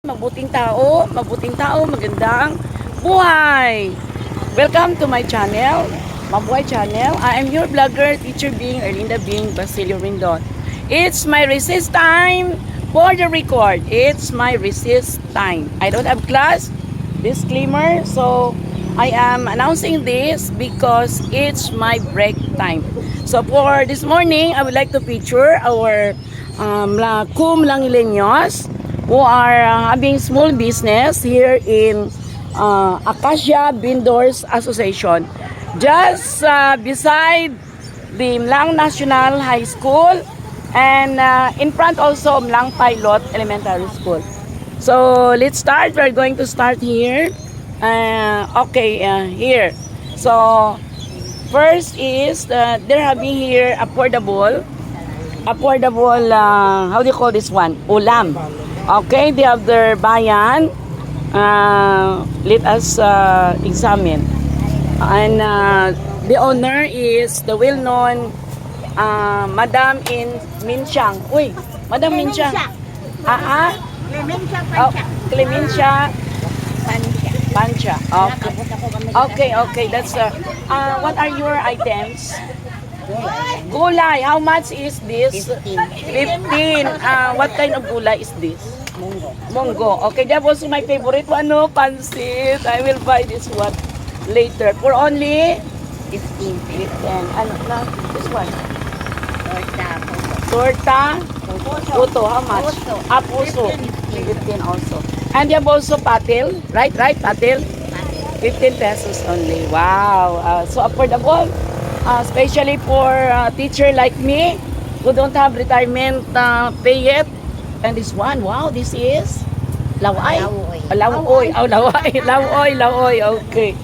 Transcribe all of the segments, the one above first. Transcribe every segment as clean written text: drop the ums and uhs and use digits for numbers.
Mabuting tao, magandang buhay! Welcome to my channel, Mabuhay Channel. I am your vlogger, teacher Bing, Erlinda Bing, Basilio Rindon. It's my recess time for the record. It's my recess time. I don't have class, disclaimer, so I am announcing this because it's my break time. So for this morning, I would like to feature our cum langileños who are having small business here in Acacia Vendors Association, just beside the Mlang National High School and in front also of Mlang Pilot Elementary School. So let's start. We're going to start here. Here. So first is they're having here affordable, how do you call this one? Ulam. Okay, they have their bayan. Let us examine. And the owner is the well-known Madam Minchang. Uy, Madam Minchang. Clemencia Pancha. Okay. That's what are your items? Gulay. How much is this? 15. What kind of gulay is this? Munggo. Okay, that was my favorite one, no? Pansit. I will buy this one later. For only 15. Ano na? This one? Torta. Puto. How much? Puso. 15 also. And you have also patil. Right? Patil? 15 pesos only. Wow. So affordable. Especially for a teacher like me who don't have retirement pay yet. And this one, wow, this is laway. Laway. Okay.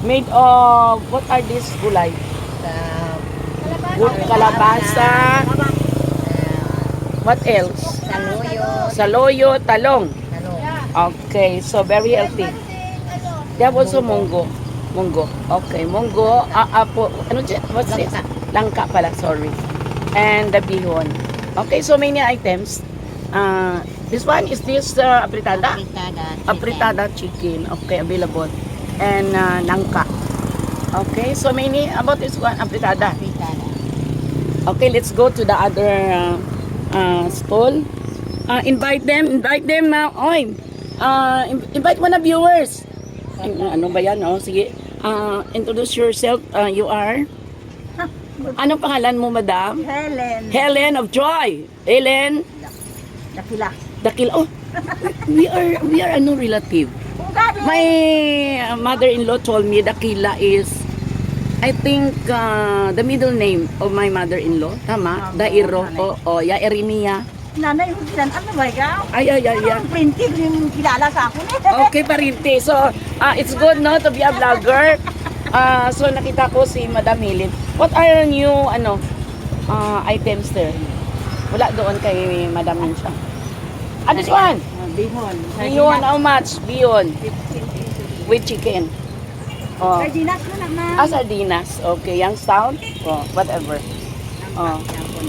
Made of, what are these gulay? Kalabasa. What else? Saloyo, talong. Okay, so very healthy. There was also munggo. Okay, munggo. What's this? Langka pala, sorry. And the bihon. Okay, so many items. This one is this apritada? Apritada chicken. Okay, available. And langka. Okay, so many about this one apritada. Okay, let's go to the other stall. Invite them now. Invite mo na viewers. Ano ba yan? Sige. Introduce yourself. You are? Anong pangalan mo, madam? Helen of Joy. Helen? Dakila. Oh, we are ano relative. My mother-in-law told me Dakila is, I think, the middle name of my mother-in-law. Tama? Dairo. Ya Erimiya. Nanay, ano ba ikaw? Ay. Printed yung kilala sa akin. Okay, parinti. So, it's good, no, to be a vlogger. So, nakita ko si Madam Helen. What are new, items there? Wala doon kay Madam Mincha. This one? Bihon, how much? Bihon. With chicken. Sardinas mo naman. Sardinas. Okay, young sound. Whatever.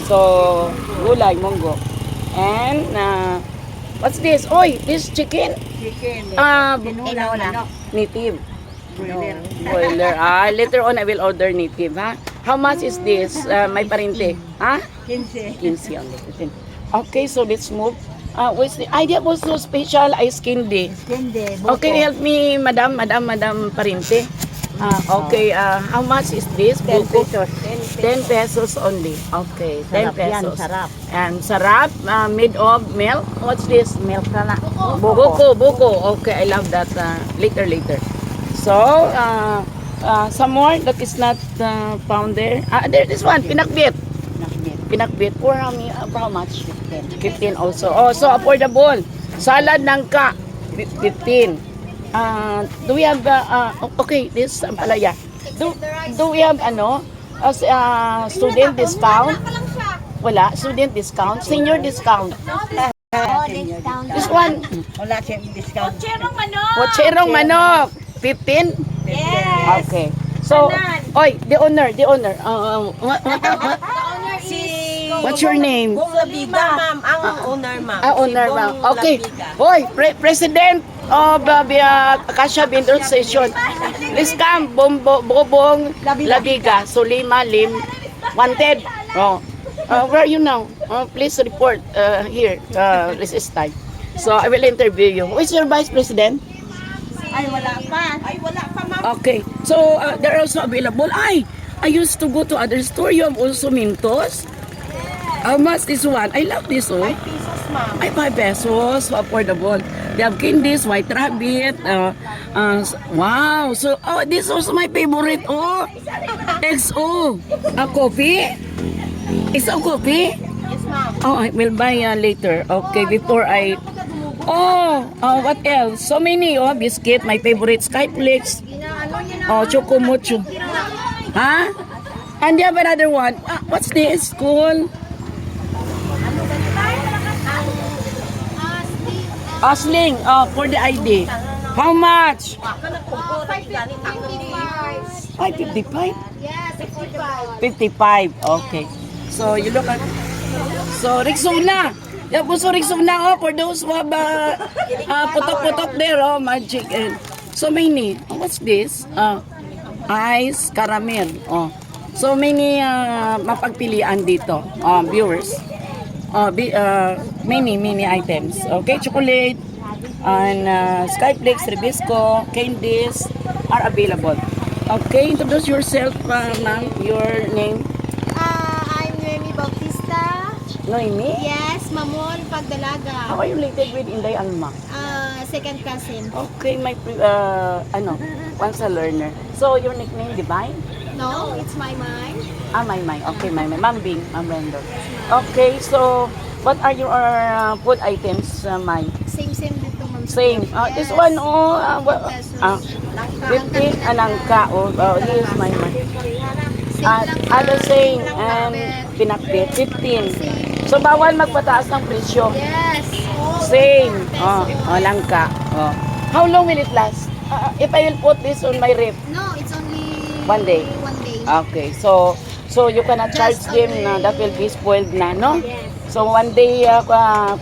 So, gulay, munggo. And, what's this? Oy, this chicken? Tinola. Native. Boiler. Later on, I will order native, ha? How much is this? May parinte. 15 only. 15. Okay, so let's move. What's the idea was so special ice candy? Okay, help me, madam parinte. Okay, how much is this? 10 pesos. 10 pesos only. Okay, 10 pesos. Sarap. And sarap, made of milk. What's this? Milk na. Buko. Okay, I love that. Later. So, some more that is not found there. This one, pinakbit. For how much? 15 also. So affordable. Salad nangka, 15. Do we have okay, this palaya. Do we have student discount? Wala, student discount, senior discount. This one, Wala siyang discount. Pocherong manok, 15? Yes. Okay. So, the owner. Si What's your name? Bong Labiga, ma'am. Ang owner, ma'am. Owner, Si ma'am. Bong Okay. Labiga. Hoy, President of Acacia Vendor Station. Please come, Bobong Labiga. Sulima Lim. Wanted. Oh. Where are you now? Please report here. This is time. So, I will interview you. Who is your Vice President? Ay, wala pa. Ay, wala pa, ma'am. Okay. So, they're also available. I used to go to other store. You have also Mintos. How much this one? I love this one. 5 pesos, ma'am. Ay, 5 pesos. So affordable. They have candies, white rabbit. Wow. So, this was my favorite. Oh, XO. A coffee? XO coffee? Yes, ma'am. Oh, I will buy later. Okay, before I... what else? So many. Oh, biscuit. My favorite. Skyflakes. Oh, Choco Mocho. Huh? And you have another one. What's this? Cool. Osling, for the ID. How much? 555? Yes, 55. 55. Okay. So, you look at... So, Rexona. Yeah, so Rexona, for those who have putok-putok there, magic. So many. What's this? Ice, caramel. So many mapagpilian dito, viewers. Many items. Okay, chocolate and Skyflakes, Ribisco, candies are available. Okay, introduce yourself, ma'am. Your name? I'm Noemi Bautista. Noemi? Yes, Mamon How Pagdalaga. are you related with Inday Alma? Second cousin. Okay, my once a learner. So your nickname Divine? No, it's my mind. My. Okay, my. Ma'am Bing, Ma'am Rendo. Okay, so what are your food items, my? Same dito, ma'am. Same. This one, 50 anangka. Here's my. Other same and pinakbit 15. So bawal magpataas ng presyo. Yes. Same. Langka. How long will it last? If I will put this on my ref. No, it's only 1 day. 1 day. Okay. So you cannot charge them na that will be spoiled na, no? Yes. So 1 day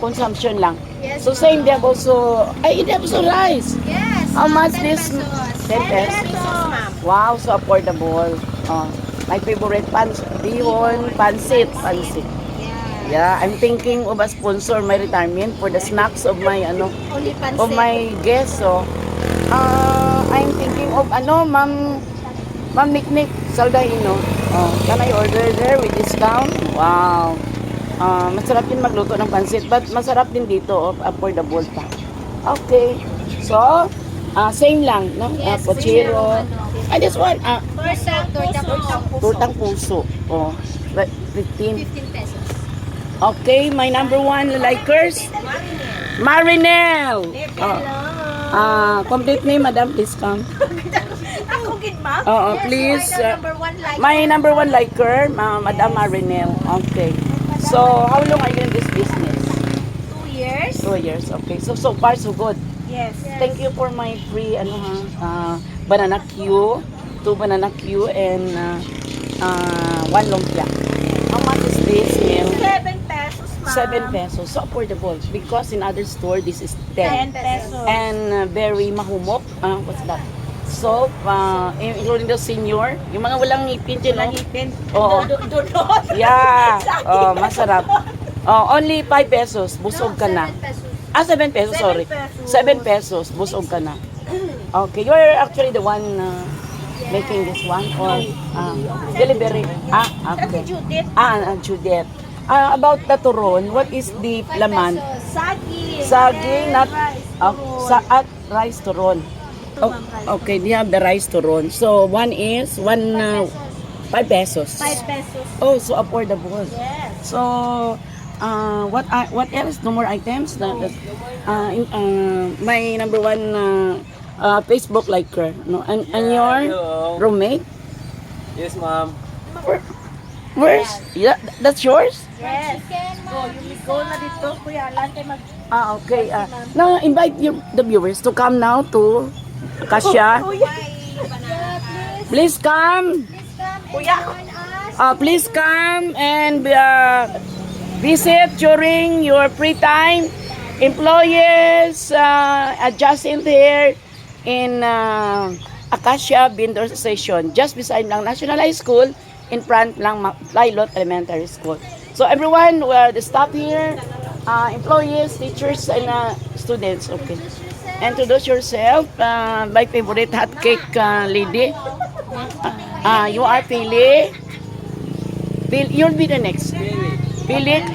consumption lang. Yes, So same they have also they have also rice. Yes. How much 10 this? pesos. 10 pesos. Ma'am. Wow, so affordable. My favorite bihon, pansit. Yeah. Yeah, I'm thinking of a sponsor my retirement for the snacks of my Only pancit. of my guests. So, I'm thinking of Ma'am Nick Saldaino. Can I order there with discount? Wow. Masarap din magluto ng pansit, but masarap din dito, affordable pa. Okay. So, same lang, no? Yes, Pochero. This one, Tortang puso. tortang puso. 15. 15 pesos. Okay, my number one likers, Marinel. Complete name, madam, please come. Ako gid, ma'am. Please. Number one like. My number one liker, Madam Marinel. Okay. So, how long are you in this business? 2 years. 2 years. Okay. So far so good. Yes. Thank you for my free banana Q, 2 banana Q and 1 lumpia. How much is this meal? 7 pesos, ma'am. 7 pesos. So affordable because in other store this is 10 10. pesos. And very mahumok. What's that? So, including the senior, yung mga walang ngipin din, no? Langipin. Oo. Dudot. Yeah. Masarap. Only 5 pesos, busog ka na. 7 7 pesos, pesos. sorry. 7 pesos, busog ka na. Okay, you're actually the one making this one or delivery? Okay. Judith. Judith. About the turon, what is the laman? Saging. Saging, not Rice. at rice turon. Okay, they have the rice turon. So, one is 5 pesos. 5 pesos. Oh, so affordable. Yes. So, what else? No more items? My number one Facebook liker. No? And your Hello. roommate? Yes, ma'am. Where's? Yeah, that's yours? Yes. Go na dito, Kuya Alan. Kay mag... Okay. Now, invite the viewers to come now to Acacia. Please come. Kuya. Please come and visit during your free time. Employees adjacent here in Acacia Vendor Station, just beside ng National High School, in front lang Pilot Elementary School. So everyone, the staff here, employees, teachers, and students, okay. Introduce yourself. My favorite hot cake lady. You are Pili. You'll be the next. Pili.